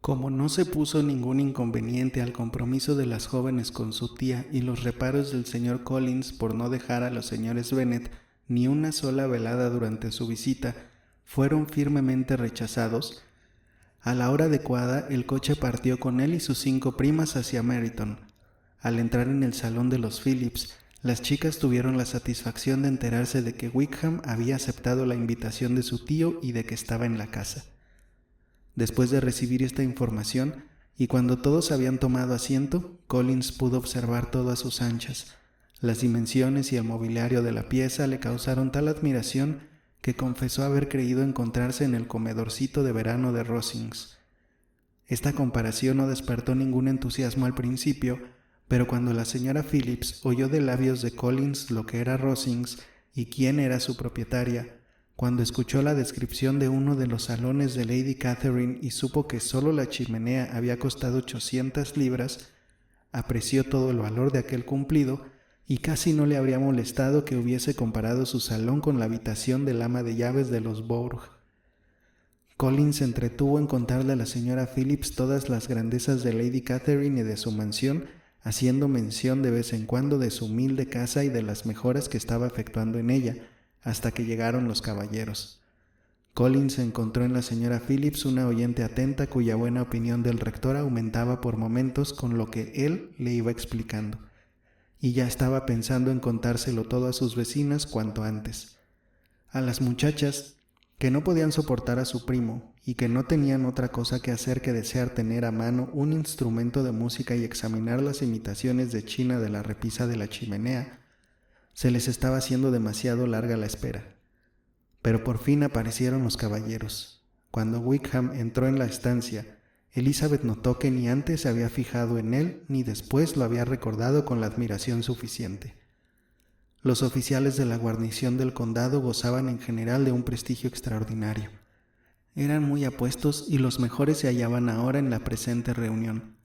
Como no se puso ningún inconveniente al compromiso de las jóvenes con su tía y los reparos del señor Collins por no dejar a los señores Bennet ni una sola velada durante su visita fueron firmemente rechazados, a la hora adecuada el coche partió con él y sus 5 primas hacia Meryton. Al entrar en el salón de los Phillips, las chicas tuvieron la satisfacción de enterarse de que Wickham había aceptado la invitación de su tío y de que estaba en la casa. Después de recibir esta información, y cuando todos habían tomado asiento, Collins pudo observar todo a sus anchas. Las dimensiones y el mobiliario de la pieza le causaron tal admiración que confesó haber creído encontrarse en el comedorcito de verano de Rosings. Esta comparación no despertó ningún entusiasmo al principio, pero cuando la señora Phillips oyó de labios de Collins lo que era Rosings y quién era su propietaria, cuando escuchó la descripción de uno de los salones de Lady Catherine y supo que solo la chimenea había costado 800 libras, apreció todo el valor de aquel cumplido y casi no le habría molestado que hubiese comparado su salón con la habitación del ama de llaves de los Bourg. Collins se entretuvo en contarle a la señora Phillips todas las grandezas de Lady Catherine y de su mansión, haciendo mención de vez en cuando de su humilde casa y de las mejoras que estaba efectuando en ella, hasta que llegaron los caballeros. Collins encontró en la señora Phillips una oyente atenta cuya buena opinión del rector aumentaba por momentos con lo que él le iba explicando, y ya estaba pensando en contárselo todo a sus vecinas cuanto antes. A las muchachas, que no podían soportar a su primo y que no tenían otra cosa que hacer que desear tener a mano un instrumento de música y examinar las imitaciones de China de la repisa de la chimenea, se les estaba haciendo demasiado larga la espera. Pero por fin aparecieron los caballeros. Cuando Wickham entró en la estancia, Elizabeth notó que ni antes se había fijado en él ni después lo había recordado con la admiración suficiente. Los oficiales de la guarnición del condado gozaban en general de un prestigio extraordinario. Eran muy apuestos y los mejores se hallaban ahora en la presente reunión.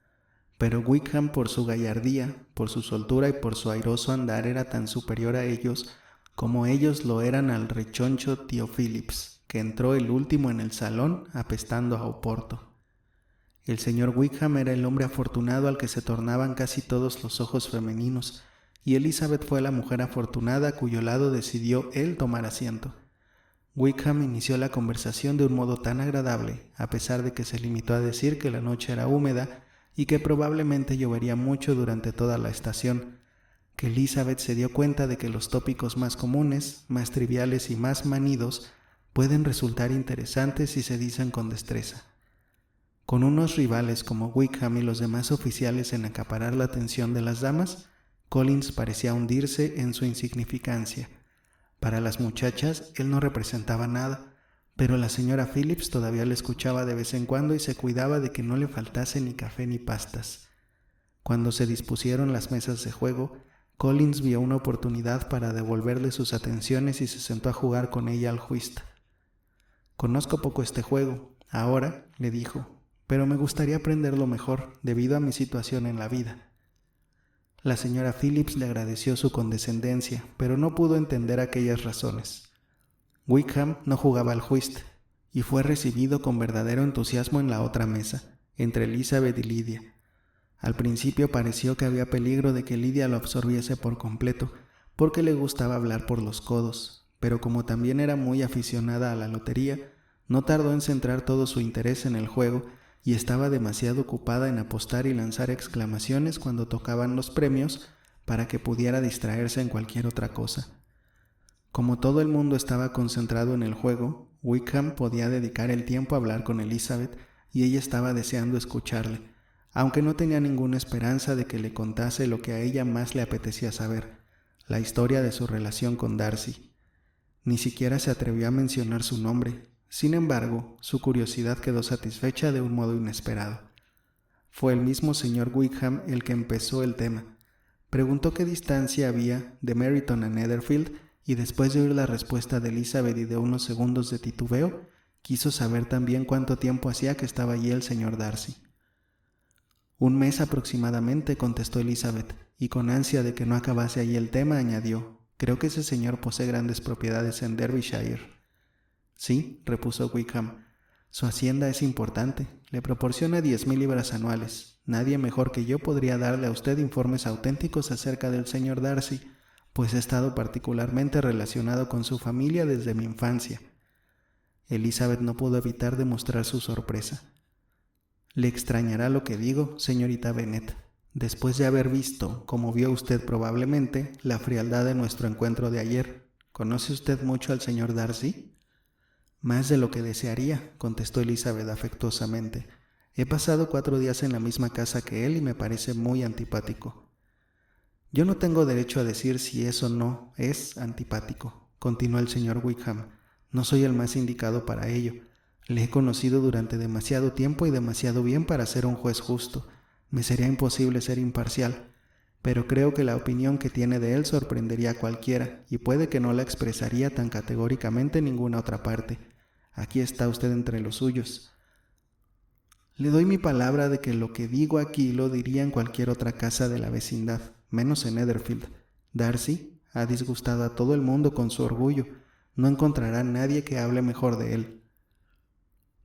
Pero Wickham, por su gallardía, por su soltura y por su airoso andar, era tan superior a ellos como ellos lo eran al rechoncho tío Phillips, que entró el último en el salón apestando a Oporto. El señor Wickham era el hombre afortunado al que se tornaban casi todos los ojos femeninos, y Elizabeth fue la mujer afortunada a cuyo lado decidió él tomar asiento. Wickham inició la conversación de un modo tan agradable, a pesar de que se limitó a decir que la noche era húmeda y que probablemente llovería mucho durante toda la estación, que Elizabeth se dio cuenta de que los tópicos más comunes, más triviales y más manidos pueden resultar interesantes si se dicen con destreza. Con unos rivales como Wickham y los demás oficiales en acaparar la atención de las damas, Collins parecía hundirse en su insignificancia. Para las muchachas él no representaba nada, pero la señora Phillips todavía le escuchaba de vez en cuando y se cuidaba de que no le faltase ni café ni pastas. Cuando se dispusieron las mesas de juego, Collins vio una oportunidad para devolverle sus atenciones y se sentó a jugar con ella al whist. «Conozco poco este juego, ahora», le dijo, «pero me gustaría aprenderlo mejor debido a mi situación en la vida». La señora Phillips le agradeció su condescendencia, pero no pudo entender aquellas razones. Wickham no jugaba al whist, y fue recibido con verdadero entusiasmo en la otra mesa, entre Elizabeth y Lidia. Al principio pareció que había peligro de que Lidia lo absorbiese por completo, porque le gustaba hablar por los codos, pero como también era muy aficionada a la lotería, no tardó en centrar todo su interés en el juego y estaba demasiado ocupada en apostar y lanzar exclamaciones cuando tocaban los premios para que pudiera distraerse en cualquier otra cosa. Como todo el mundo estaba concentrado en el juego, Wickham podía dedicar el tiempo a hablar con Elizabeth y ella estaba deseando escucharle, aunque no tenía ninguna esperanza de que le contase lo que a ella más le apetecía saber, la historia de su relación con Darcy. Ni siquiera se atrevió a mencionar su nombre. Sin embargo, su curiosidad quedó satisfecha de un modo inesperado. Fue el mismo señor Wickham el que empezó el tema. Preguntó qué distancia había de Meryton a Netherfield y después de oír la respuesta de Elizabeth y de unos segundos de titubeo, quiso saber también cuánto tiempo hacía que estaba allí el señor Darcy. 1 mes aproximadamente, contestó Elizabeth, y con ansia de que no acabase allí el tema, añadió, creo que ese señor posee grandes propiedades en Derbyshire. Sí, repuso Wickham, su hacienda es importante, le proporciona 10,000 libras anuales. Nadie mejor que yo podría darle a usted informes auténticos acerca del señor Darcy, pues he estado particularmente relacionado con su familia desde mi infancia. Elizabeth no pudo evitar demostrar su sorpresa. Le extrañará lo que digo, señorita Bennet, después de haber visto, como vio usted probablemente, la frialdad de nuestro encuentro de ayer. ¿Conoce usted mucho al señor Darcy? Más de lo que desearía, contestó Elizabeth afectuosamente. He pasado 4 días en la misma casa que él y me parece muy antipático. Yo no tengo derecho a decir si eso no es antipático, continuó el señor Wickham. No soy el más indicado para ello. Le he conocido durante demasiado tiempo y demasiado bien para ser un juez justo. Me sería imposible ser imparcial, pero creo que la opinión que tiene de él sorprendería a cualquiera y puede que no la expresaría tan categóricamente en ninguna otra parte. Aquí está usted entre los suyos. Le doy mi palabra de que lo que digo aquí lo diría en cualquier otra casa de la vecindad, menos en Netherfield. Darcy ha disgustado a todo el mundo con su orgullo. No encontrará nadie que hable mejor de él.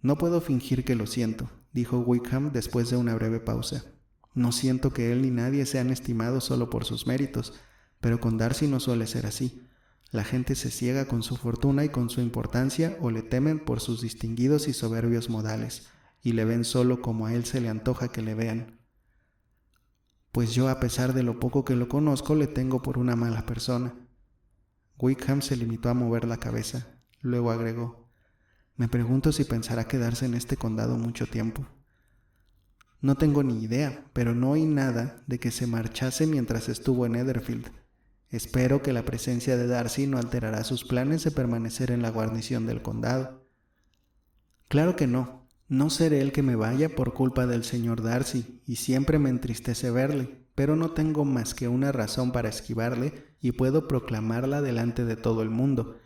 No puedo fingir que lo siento, dijo Wickham después de una breve pausa. No siento que él ni nadie sean estimados solo por sus méritos, pero con Darcy no suele ser así. La gente se ciega con su fortuna y con su importancia o le temen por sus distinguidos y soberbios modales, y le ven solo como a él se le antoja que le vean. Pues yo, a pesar de lo poco que lo conozco, le tengo por una mala persona. Wickham se limitó a mover la cabeza. Luego agregó: me pregunto si pensará quedarse en este condado mucho tiempo. No tengo ni idea, pero no oí nada de que se marchase mientras estuvo en Netherfield. Espero que la presencia de Darcy no alterará sus planes de permanecer en la guarnición del condado. Claro que no. No seré el que me vaya por culpa del señor Darcy, y siempre me entristece verle, pero no tengo más que una razón para esquivarle y puedo proclamarla delante de todo el mundo.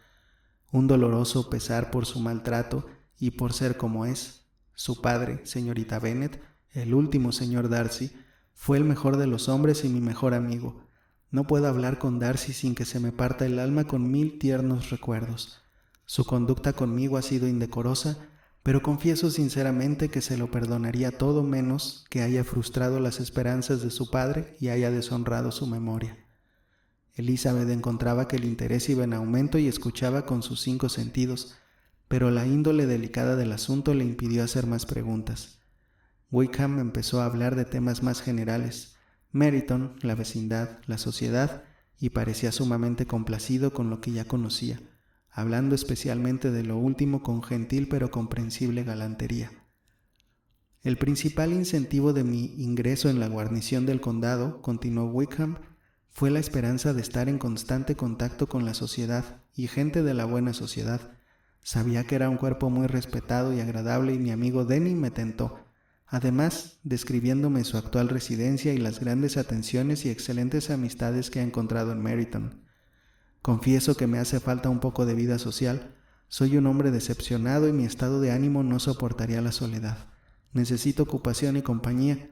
Un doloroso pesar por su maltrato y por ser como es. Su padre, señorita Bennet, el último señor Darcy, fue el mejor de los hombres y mi mejor amigo. No puedo hablar con Darcy sin que se me parta el alma con 1000 tiernos recuerdos. Su conducta conmigo ha sido indecorosa, pero confieso sinceramente que se lo perdonaría todo menos que haya frustrado las esperanzas de su padre y haya deshonrado su memoria. Elizabeth encontraba que el interés iba en aumento y escuchaba con sus 5 sentidos, pero la índole delicada del asunto le impidió hacer más preguntas. Wickham empezó a hablar de temas más generales: Meryton, la vecindad, la sociedad, y parecía sumamente complacido con lo que ya conocía, hablando especialmente de lo último con gentil pero comprensible galantería. El principal incentivo de mi ingreso en la guarnición del condado, continuó Wickham, fue la esperanza de estar en constante contacto con la sociedad y gente de la buena sociedad. Sabía que era un cuerpo muy respetado y agradable y mi amigo Denny me tentó. Además, describiéndome su actual residencia y las grandes atenciones y excelentes amistades que ha encontrado en Meryton. Confieso que me hace falta un poco de vida social. Soy un hombre decepcionado y mi estado de ánimo no soportaría la soledad. Necesito ocupación y compañía.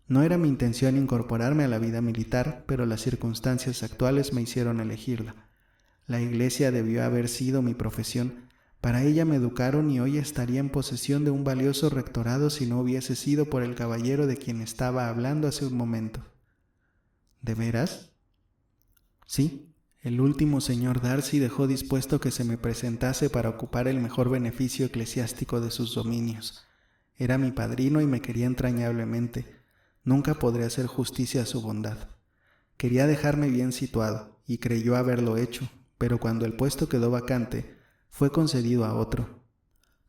No era mi intención incorporarme a la vida militar, pero las circunstancias actuales me hicieron elegirla. La iglesia debió haber sido mi profesión. Para ella me educaron y hoy estaría en posesión de un valioso rectorado si no hubiese sido por el caballero de quien estaba hablando hace un momento. ¿De veras? Sí, el último señor Darcy dejó dispuesto que se me presentase para ocupar el mejor beneficio eclesiástico de sus dominios. Era mi padrino y me quería entrañablemente. Nunca podré hacer justicia a su bondad. Quería dejarme bien situado, y creyó haberlo hecho, pero cuando el puesto quedó vacante, fue concedido a otro.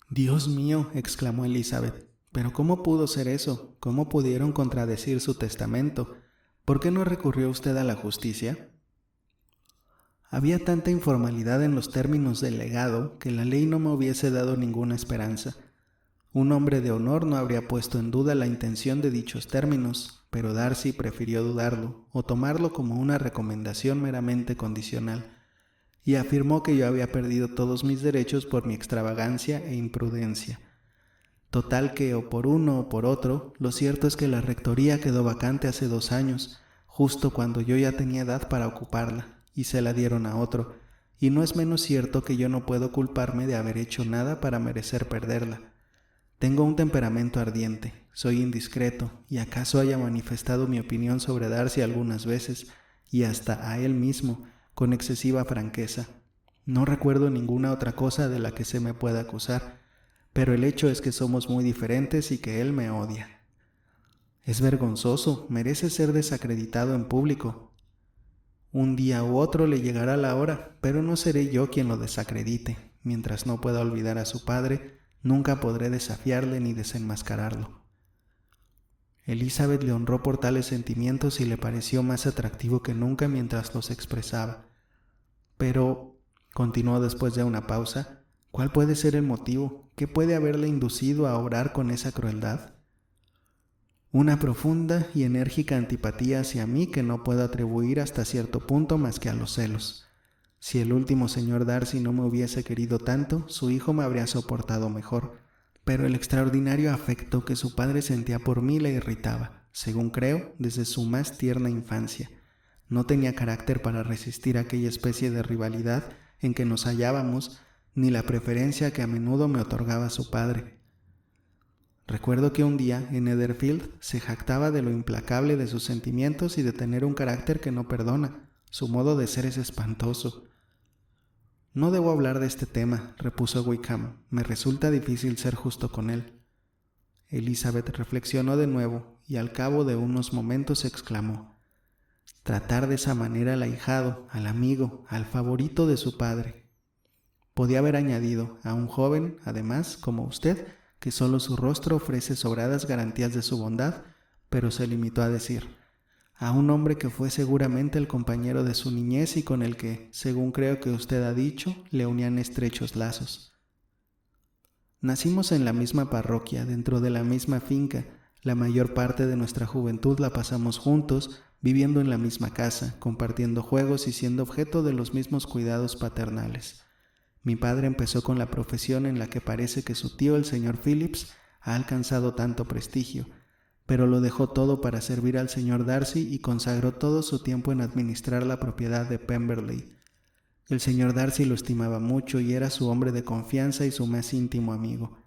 «Dios mío», exclamó Elizabeth, «¿pero cómo pudo ser eso? ¿Cómo pudieron contradecir su testamento? ¿Por qué no recurrió usted a la justicia?» Había tanta informalidad en los términos del legado que la ley no me hubiese dado ninguna esperanza. Un hombre de honor no habría puesto en duda la intención de dichos términos, pero Darcy prefirió dudarlo o tomarlo como una recomendación meramente condicional, y afirmó que yo había perdido todos mis derechos por mi extravagancia e imprudencia. Total que, o por uno o por otro, lo cierto es que la rectoría quedó vacante hace 2 años, justo cuando yo ya tenía edad para ocuparla, y se la dieron a otro, y no es menos cierto que yo no puedo culparme de haber hecho nada para merecer perderla. Tengo un temperamento ardiente, soy indiscreto, y acaso haya manifestado mi opinión sobre Darcy algunas veces, y hasta a él mismo, con excesiva franqueza. No recuerdo ninguna otra cosa de la que se me pueda acusar, pero el hecho es que somos muy diferentes y que él me odia. Es vergonzoso, merece ser desacreditado en público. Un día u otro le llegará la hora, pero no seré yo quien lo desacredite. Mientras no pueda olvidar a su padre, nunca podré desafiarle ni desenmascararlo. Elizabeth le honró por tales sentimientos y le pareció más atractivo que nunca mientras los expresaba. Pero, continuó después de una pausa, ¿cuál puede ser el motivo? ¿Qué puede haberle inducido a obrar con esa crueldad? Una profunda y enérgica antipatía hacia mí que no puedo atribuir hasta cierto punto más que a los celos. Si el último señor Darcy no me hubiese querido tanto, su hijo me habría soportado mejor, pero el extraordinario afecto que su padre sentía por mí le irritaba, según creo, desde su más tierna infancia. No tenía carácter para resistir aquella especie de rivalidad en que nos hallábamos, ni la preferencia que a menudo me otorgaba su padre. Recuerdo que un día, en Netherfield, se jactaba de lo implacable de sus sentimientos y de tener un carácter que no perdona. Su modo de ser es espantoso. No debo hablar de este tema, repuso Wickham. Me resulta difícil ser justo con él. Elizabeth reflexionó de nuevo y al cabo de unos momentos exclamó: tratar de esa manera al ahijado, al amigo, al favorito de su padre. Podía haber añadido: a un joven, además, como usted, que solo su rostro ofrece sobradas garantías de su bondad, pero se limitó a decir: a un hombre que fue seguramente el compañero de su niñez y con el que, según creo que usted ha dicho, le unían estrechos lazos. Nacimos en la misma parroquia, dentro de la misma finca. La mayor parte de nuestra juventud la pasamos juntos, viviendo en la misma casa, compartiendo juegos y siendo objeto de los mismos cuidados paternales. Mi padre empezó con la profesión en la que parece que su tío, el señor Phillips, ha alcanzado tanto prestigio, pero lo dejó todo para servir al señor Darcy y consagró todo su tiempo en administrar la propiedad de Pemberley. El señor Darcy lo estimaba mucho y era su hombre de confianza y su más íntimo amigo.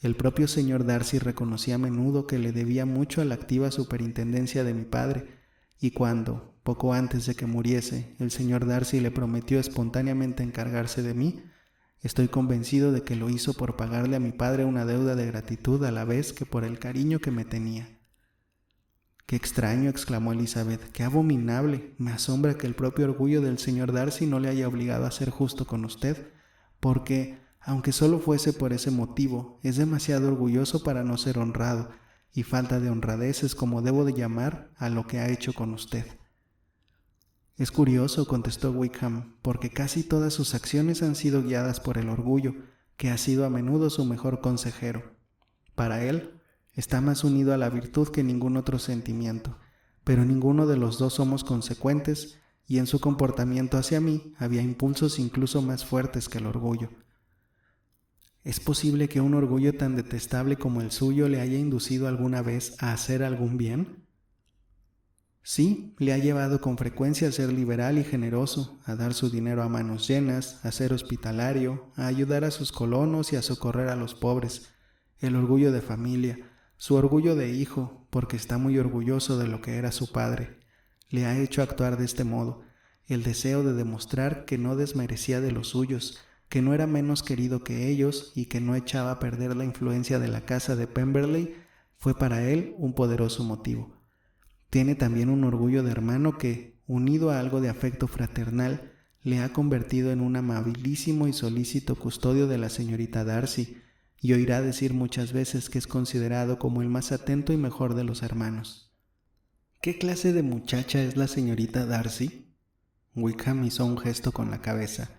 El propio señor Darcy reconocía a menudo que le debía mucho a la activa superintendencia de mi padre, y cuando, poco antes de que muriese, el señor Darcy le prometió espontáneamente encargarse de mí, estoy convencido de que lo hizo por pagarle a mi padre una deuda de gratitud a la vez que por el cariño que me tenía. «¡Qué extraño!», exclamó Elizabeth. «¡Qué abominable! Me asombra que el propio orgullo del señor Darcy no le haya obligado a ser justo con usted, porque, aunque solo fuese por ese motivo, es demasiado orgulloso para no ser honrado, y falta de honradez es como debo de llamar a lo que ha hecho con usted». «Es curioso», contestó Wickham, «porque casi todas sus acciones han sido guiadas por el orgullo, que ha sido a menudo su mejor consejero. Para él, está más unido a la virtud que ningún otro sentimiento, pero ninguno de los dos somos consecuentes, y en su comportamiento hacia mí había impulsos incluso más fuertes que el orgullo». ¿Es posible que un orgullo tan detestable como el suyo le haya inducido alguna vez a hacer algún bien? Sí, le ha llevado con frecuencia a ser liberal y generoso, a dar su dinero a manos llenas, a ser hospitalario, a ayudar a sus colonos y a socorrer a los pobres. El orgullo de familia, su orgullo de hijo, porque está muy orgulloso de lo que era su padre, le ha hecho actuar de este modo. El deseo de demostrar que no desmerecía de los suyos, que no era menos querido que ellos y que no echaba a perder la influencia de la casa de Pemberley, fue para él un poderoso motivo. Tiene también un orgullo de hermano que, unido a algo de afecto fraternal, le ha convertido en un amabilísimo y solícito custodio de la señorita Darcy, y oirá decir muchas veces que es considerado como el más atento y mejor de los hermanos. ¿Qué clase de muchacha es la señorita Darcy? Wickham hizo un gesto con la cabeza.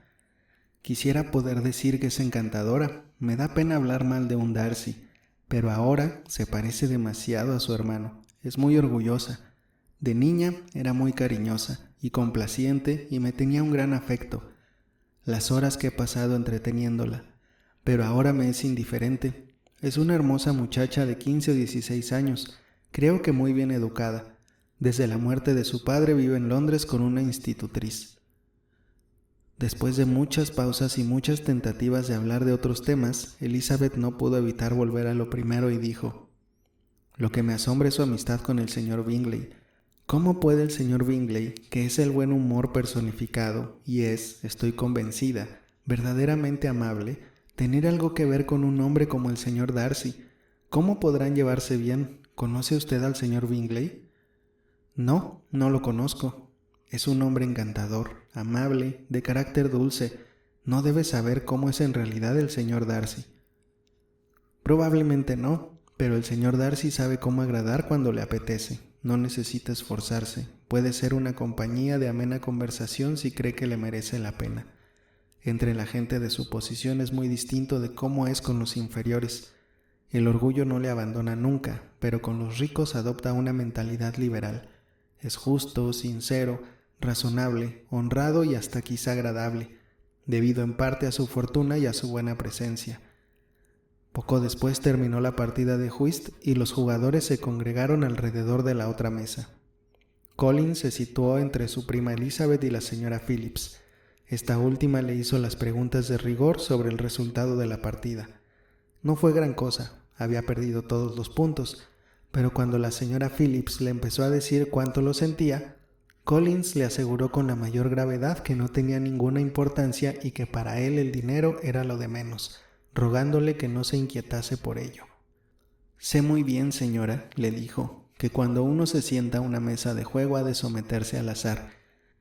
Quisiera poder decir que es encantadora. Me da pena hablar mal de un Darcy, pero ahora se parece demasiado a su hermano. Es muy orgullosa. De niña era muy cariñosa y complaciente y me tenía un gran afecto. Las horas que he pasado entreteniéndola, pero ahora me es indiferente. Es una hermosa muchacha de 15 o 16 años, creo que muy bien educada. Desde la muerte de su padre vive en Londres con una institutriz. Después de muchas pausas y muchas tentativas de hablar de otros temas, Elizabeth no pudo evitar volver a lo primero y dijo: «Lo que me asombra es su amistad con el señor Bingley. ¿Cómo puede el señor Bingley, que es el buen humor personificado y es, estoy convencida, verdaderamente amable, tener algo que ver con un hombre como el señor Darcy? ¿Cómo podrán llevarse bien? ¿Conoce usted al señor Bingley?» «No, no lo conozco. Es un hombre encantador, amable, de carácter dulce. No debe saber cómo es en realidad el señor Darcy». «Probablemente no, pero el señor Darcy sabe cómo agradar cuando le apetece. No necesita esforzarse. Puede ser una compañía de amena conversación si cree que le merece la pena. Entre la gente de su posición es muy distinto de cómo es con los inferiores. El orgullo no le abandona nunca, pero con los ricos adopta una mentalidad liberal. Es justo, sincero, razonable, honrado y hasta quizá agradable, debido en parte a su fortuna y a su buena presencia». Poco después terminó la partida de whist y los jugadores se congregaron alrededor de la otra mesa. Collins se situó entre su prima Elizabeth y la señora Phillips. Esta última le hizo las preguntas de rigor sobre el resultado de la partida. No fue gran cosa, había perdido todos los puntos, pero cuando la señora Phillips le empezó a decir cuánto lo sentía, Collins le aseguró con la mayor gravedad que no tenía ninguna importancia y que para él el dinero era lo de menos, rogándole que no se inquietase por ello. «Sé muy bien, señora», le dijo, «que cuando uno se sienta a una mesa de juego ha de someterse al azar,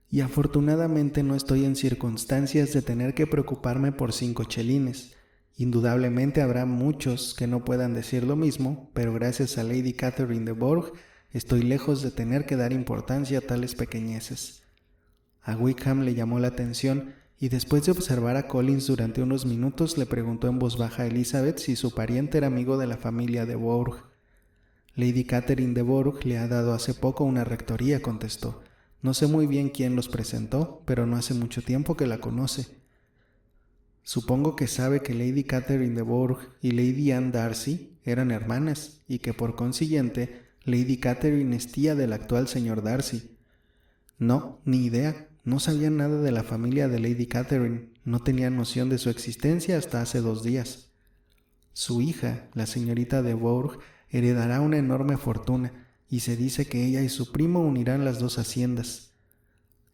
y afortunadamente no estoy en circunstancias de tener que preocuparme por 5 chelines. Indudablemente habrá muchos que no puedan decir lo mismo, pero gracias a Lady Catherine de Bourgh estoy lejos de tener que dar importancia a tales pequeñeces». A Wickham le llamó la atención y después de observar a Collins durante unos minutos le preguntó en voz baja a Elizabeth si su pariente era amigo de la familia de Bourgh. «Lady Catherine de Bourgh le ha dado hace poco una rectoría», contestó. «No sé muy bien quién los presentó, pero no hace mucho tiempo que la conoce». «Supongo que sabe que Lady Catherine de Bourgh y Lady Anne Darcy eran hermanas y que por consiguiente Lady Catherine es tía del actual señor Darcy». «No, ni idea. No sabía nada de la familia de Lady Catherine. No tenía noción de su existencia hasta hace 2 días. Su hija, la señorita de Bourgh, heredará una enorme fortuna y se dice que ella y su primo unirán las 2 haciendas».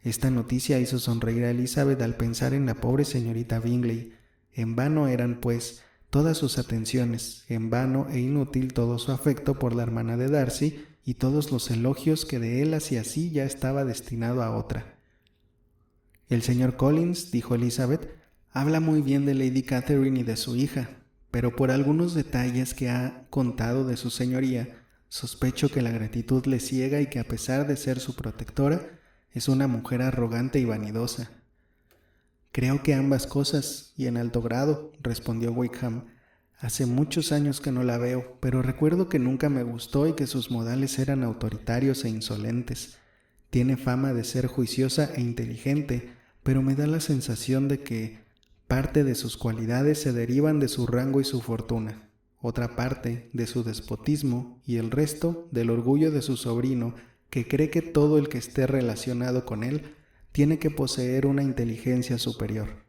Esta noticia hizo sonreír a Elizabeth al pensar en la pobre señorita Bingley. En vano eran, pues, todas sus atenciones, en vano e inútil todo su afecto por la hermana de Darcy y todos los elogios que de él hacia sí ya estaba destinado a otra. «El señor Collins», dijo Elizabeth, «habla muy bien de Lady Catherine y de su hija, pero por algunos detalles que ha contado de su señoría, sospecho que la gratitud le ciega y que a pesar de ser su protectora, es una mujer arrogante y vanidosa». «Creo que ambas cosas, y en alto grado», respondió Wickham. «Hace muchos años que no la veo, pero recuerdo que nunca me gustó y que sus modales eran autoritarios e insolentes. Tiene fama de ser juiciosa e inteligente, pero me da la sensación de que parte de sus cualidades se derivan de su rango y su fortuna, otra parte de su despotismo y el resto del orgullo de su sobrino, que cree que todo el que esté relacionado con él tiene que poseer una inteligencia superior».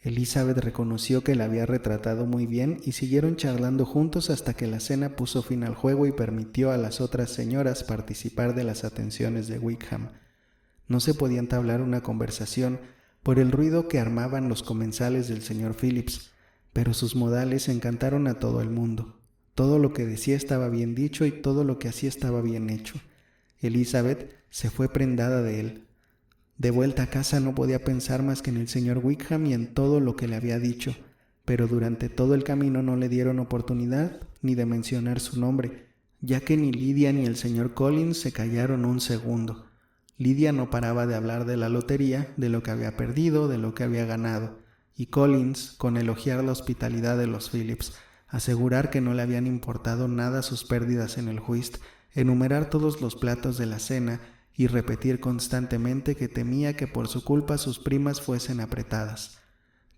Elizabeth reconoció que la había retratado muy bien y siguieron charlando juntos hasta que la cena puso fin al juego y permitió a las otras señoras participar de las atenciones de Wickham. No se podía entablar una conversación por el ruido que armaban los comensales del señor Phillips, pero sus modales encantaron a todo el mundo. Todo lo que decía estaba bien dicho y todo lo que hacía estaba bien hecho. Elizabeth se fue prendada de él. De vuelta a casa no podía pensar más que en el señor Wickham y en todo lo que le había dicho, pero durante todo el camino no le dieron oportunidad ni de mencionar su nombre, ya que ni Lidia ni el señor Collins se callaron un segundo. Lidia no paraba de hablar de la lotería, de lo que había perdido, de lo que había ganado, y Collins, con elogiar la hospitalidad de los Phillips, asegurar que no le habían importado nada sus pérdidas en el whist, enumerar todos los platos de la cena y repetir constantemente que temía que por su culpa sus primas fuesen apretadas.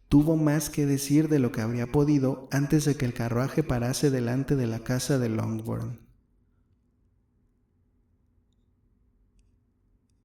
Tuvo más que decir de lo que habría podido antes de que el carruaje parase delante de la casa de Longbourn.